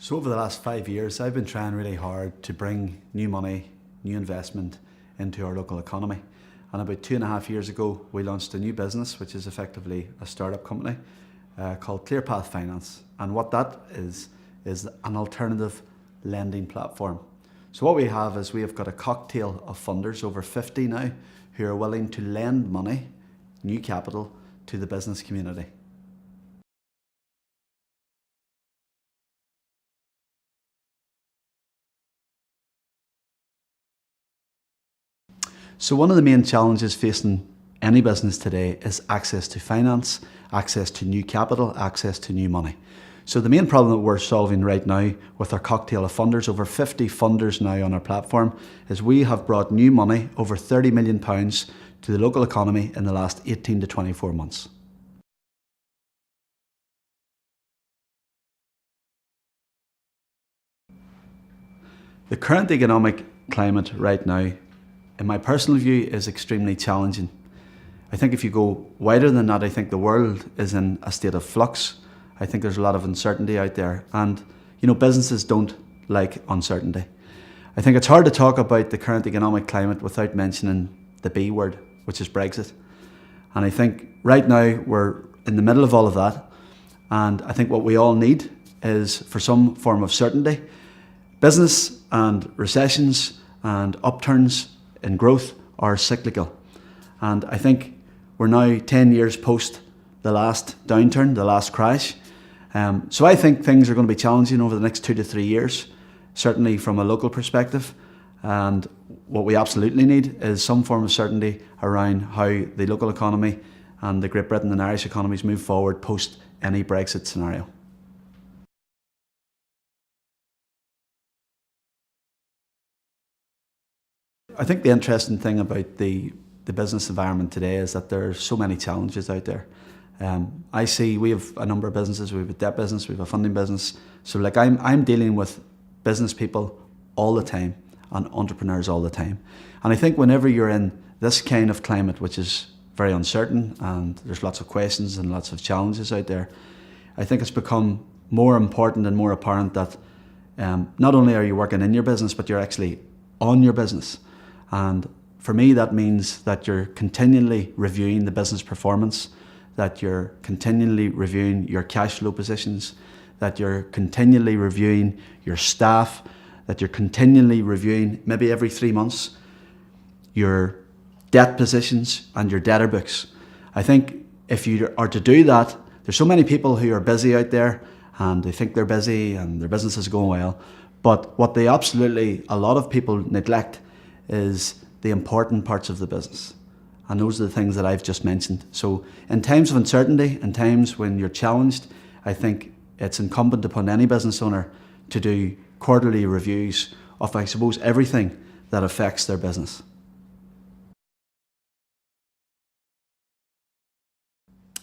So over the last 5 years, I've been trying really hard to bring new money, new investment into our local economy. And about 2.5 years ago, we launched a new business, which is effectively a startup company called ClearPath Finance. And what that is an alternative lending platform. So what we have is we have got a cocktail of funders, over 50 now, who are willing to lend money, new capital, to the business community. So one of the main challenges facing any business today is access to finance, access to new capital, access to new money. So the main problem that we're solving right now with our cocktail of funders, over 50 funders now on our platform, is we have brought new money, over £30 million, to the local economy in the last 18 to 24 months. The current economic climate right now, in my personal view, is extremely challenging. I think if you go wider than that, I think the world is in a state of flux. I think there's a lot of uncertainty out there, and businesses don't like uncertainty. I think it's hard to talk about the current economic climate without mentioning the B word, which is Brexit. And I think right now we're in the middle of all of that, and I think what we all need is for some form of certainty. Business and recessions and upturns in growth are cyclical. And I think we're now 10 years post the last downturn, the last crash. So I think things are going to be challenging over the next 2 to 3 years, certainly from a local perspective. And what we absolutely need is some form of certainty around how the local economy and the Great Britain and Irish economies move forward post any Brexit scenario. I think the interesting thing about the business environment today is that there are so many challenges out there. I see we have a number of businesses. We have a debt business, we have a funding business. So I'm dealing with business people all the time and entrepreneurs all the time. And I think whenever you're in this kind of climate, which is very uncertain and there's lots of questions and lots of challenges out there, I think it's become more important and more apparent that not only are you working in your business, but you're actually on your business. And for me, that means that you're continually reviewing the business performance, that you're continually reviewing your cash flow positions, that you're continually reviewing your staff, that you're continually reviewing, maybe every 3 months, your debt positions and your debtor books. I think if you are to do that, there's so many people who are busy out there and they think they're busy and their business is going well. But what they absolutely, a lot of people neglect is the important parts of the business. And those are the things that I've just mentioned. So in times of uncertainty, in times when you're challenged, I think it's incumbent upon any business owner to do quarterly reviews of, I suppose, everything that affects their business.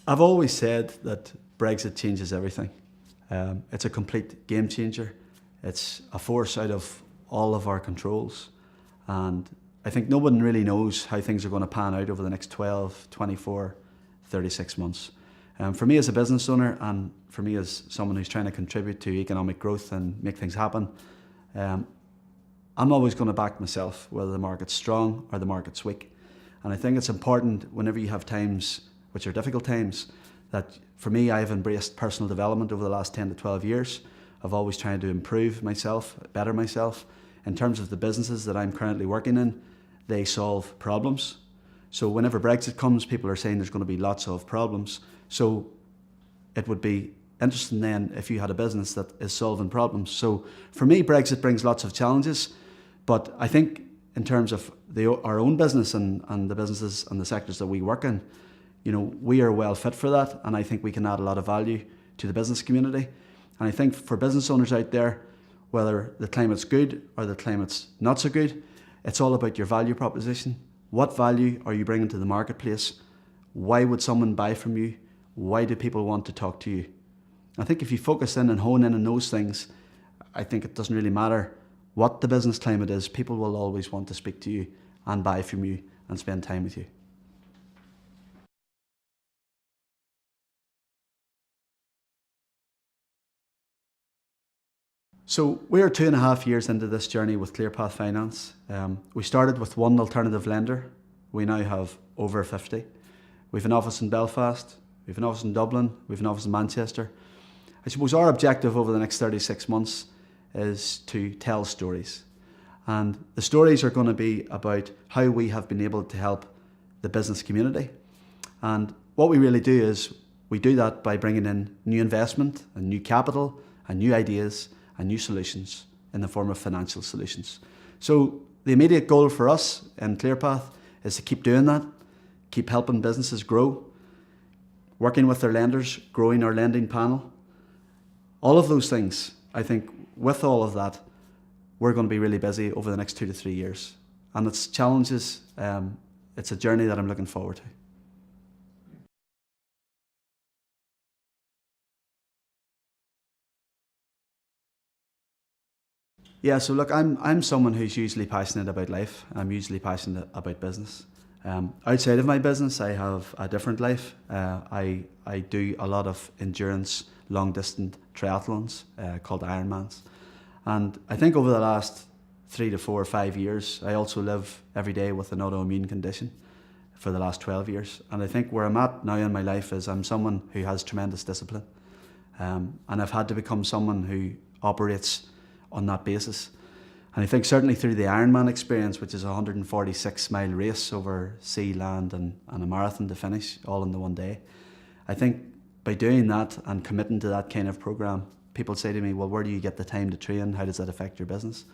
I've always said that Brexit changes everything. It's a complete game changer. It's a force out of all of our controls. And I think no one really knows how things are going to pan out over the next 12, 24, 36 months. For me as a business owner, and for me as someone who's trying to contribute to economic growth and make things happen, I'm always going to back myself, whether the market's strong or the market's weak. And I think it's important whenever you have times which are difficult times, that for me, I've embraced personal development over the last 10 to 12 years. I've always tried to improve myself, better myself. In terms of the businesses that I'm currently working in, they solve problems. So whenever Brexit comes, people are saying there's going to be lots of problems. So it would be interesting then if you had a business that is solving problems. So for me, Brexit brings lots of challenges, but I think in terms of our own business and the businesses and the sectors that we work in, we are well fit for that, and I think we can add a lot of value to the business community. And I think for business owners out there, whether the climate's good or the climate's not so good, it's all about your value proposition. What value are you bringing to the marketplace? Why would someone buy from you? Why do people want to talk to you? I think if you focus in and hone in on those things, I think it doesn't really matter what the business climate is, people will always want to speak to you and buy from you and spend time with you. So we're 2.5 years into this journey with ClearPath Finance. We started with one alternative lender. We now have over 50. We have an office in Belfast, we have an office in Dublin, we have an office in Manchester. I suppose our objective over the next 36 months is to tell stories. And the stories are going to be about how we have been able to help the business community. And what we really do is we do that by bringing in new investment and new capital and new ideas and new solutions in the form of financial solutions. So the immediate goal for us in ClearPath is to keep doing that, keep helping businesses grow, working with their lenders, growing our lending panel. All of those things, I think with all of that, we're going to be really busy over the next 2 to 3 years. And it's challenges, it's a journey that I'm looking forward to. Yeah, so look, I'm someone who's usually passionate about life. I'm usually passionate about business. Outside of my business, I have a different life. I do a lot of endurance, long-distance triathlons called Ironmans. And I think over the last 3 to 4 or 5 years, I also live every day with an autoimmune condition for the last 12 years. And I think where I'm at now in my life is I'm someone who has tremendous discipline. And I've had to become someone who operates on that basis. And I think certainly through the Ironman experience, which is a 146-mile race over sea, land and a marathon to finish, all in the one day, I think by doing that and committing to that kind of program, people say to me, well, where do you get the time to train? How does that affect your business?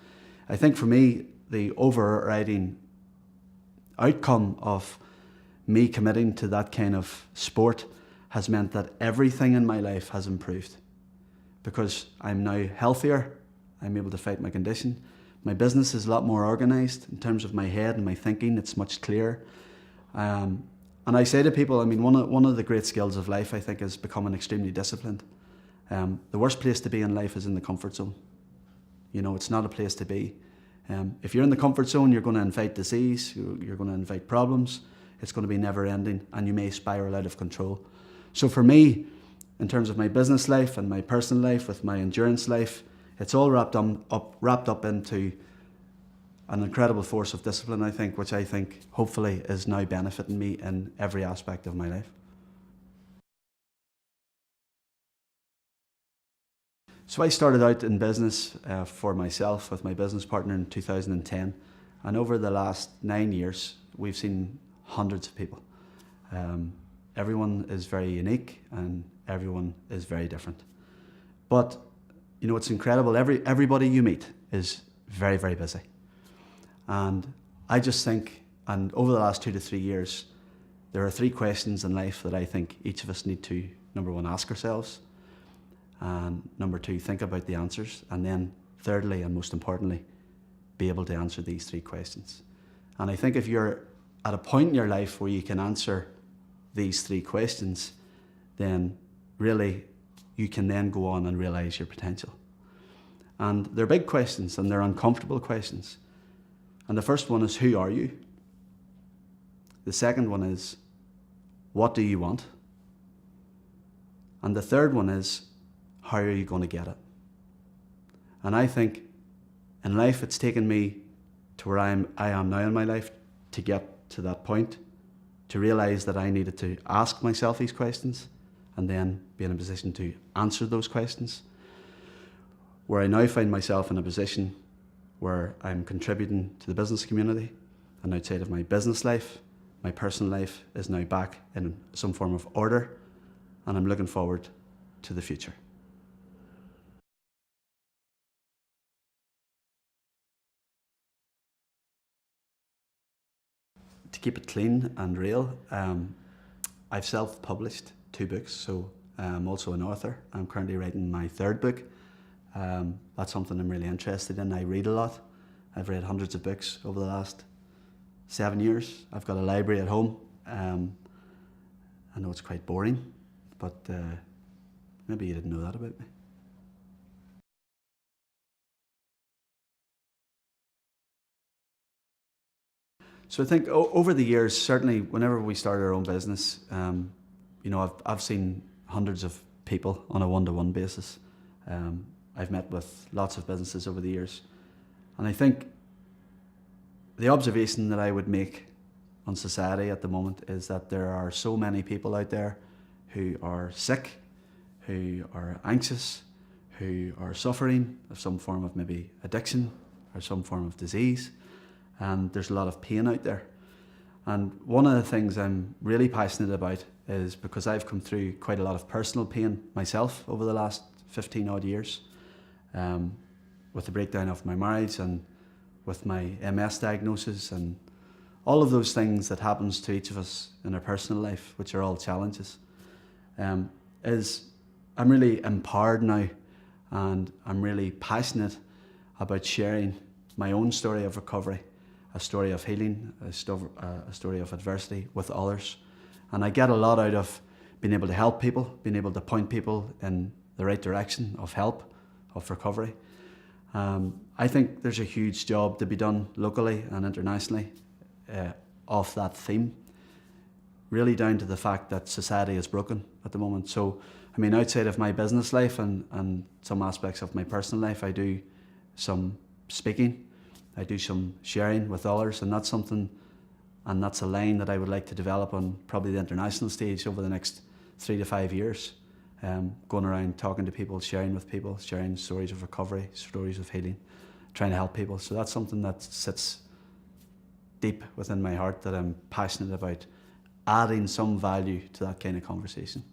I think for me, the overriding outcome of me committing to that kind of sport has meant that everything in my life has improved, because I'm now healthier. I'm able to fight my condition. My business is a lot more organised in terms of my head and my thinking. It's much clearer. And I say to people, I mean, one of the great skills of life, I think, is becoming extremely disciplined. The worst place to be in life is in the comfort zone. You know, it's not a place to be. If you're in the comfort zone, you're going to invite disease, you're going to invite problems. It's going to be never ending, and you may spiral out of control. So for me, in terms of my business life and my personal life with my endurance life, it's all wrapped up into an incredible force of discipline, I think, which I think hopefully is now benefiting me in every aspect of my life. So I started out in business for myself with my business partner in 2010, and over the last 9 years we've seen hundreds of people. Everyone is very unique and everyone is very different. But you know, it's incredible. Everybody you meet is very, very busy. And I just think, and over the last 2 to 3 years, there are 3 questions in life that I think each of us need to, number 1, ask ourselves, and number 2, think about the answers, and then thirdly, and most importantly, be able to answer these 3 questions. And I think if you're at a point in your life where you can answer these 3 questions, then really you can then go on and realize your potential. And they're big questions and they're uncomfortable questions. And the first one is, who are you? The second one is, what do you want? And the third one is, how are you going to get it? And I think in life it's taken me to where I am now in my life to get to that point, to realize that I needed to ask myself these questions and then be in a position to answer those questions, where I now find myself in a position where I'm contributing to the business community, and outside of my business life, my personal life is now back in some form of order, and I'm looking forward to the future. To keep it clean and real, I've self-published 2 books, so I'm also an author. I'm currently writing my 3rd book. That's something I'm really interested in. I read a lot. I've read hundreds of books over the last 7 years. I've got a library at home. I know it's quite boring, but maybe you didn't know that about me. So I think over the years, certainly whenever we started our own business, you know, I've seen hundreds of people on a one-to-one basis. I've met with lots of businesses over the years. And I think the observation that I would make on society at the moment is that there are so many people out there who are sick, who are anxious, who are suffering of some form of maybe addiction or some form of disease. And there's a lot of pain out there. And one of the things I'm really passionate about is because I've come through quite a lot of personal pain myself over the last 15 odd years, with the breakdown of my marriage and with my MS diagnosis and all of those things that happens to each of us in our personal life, which are all challenges, is I'm really empowered now, and I'm really passionate about sharing my own story of recovery, a story of healing, a story of adversity with others. And I get a lot out of being able to help people, being able to point people in the right direction of help, of recovery. I think there's a huge job to be done locally and internationally off that theme, really down to the fact that society is broken at the moment. So, I mean, outside of my business life and some aspects of my personal life, I do some speaking, I do some sharing with others, and that's something, and that's a line that I would like to develop on probably the international stage over the next 3 to 5 years. Going around talking to people, sharing with people, sharing stories of recovery, stories of healing, trying to help people. So that's something that sits deep within my heart, that I'm passionate about adding some value to that kind of conversation.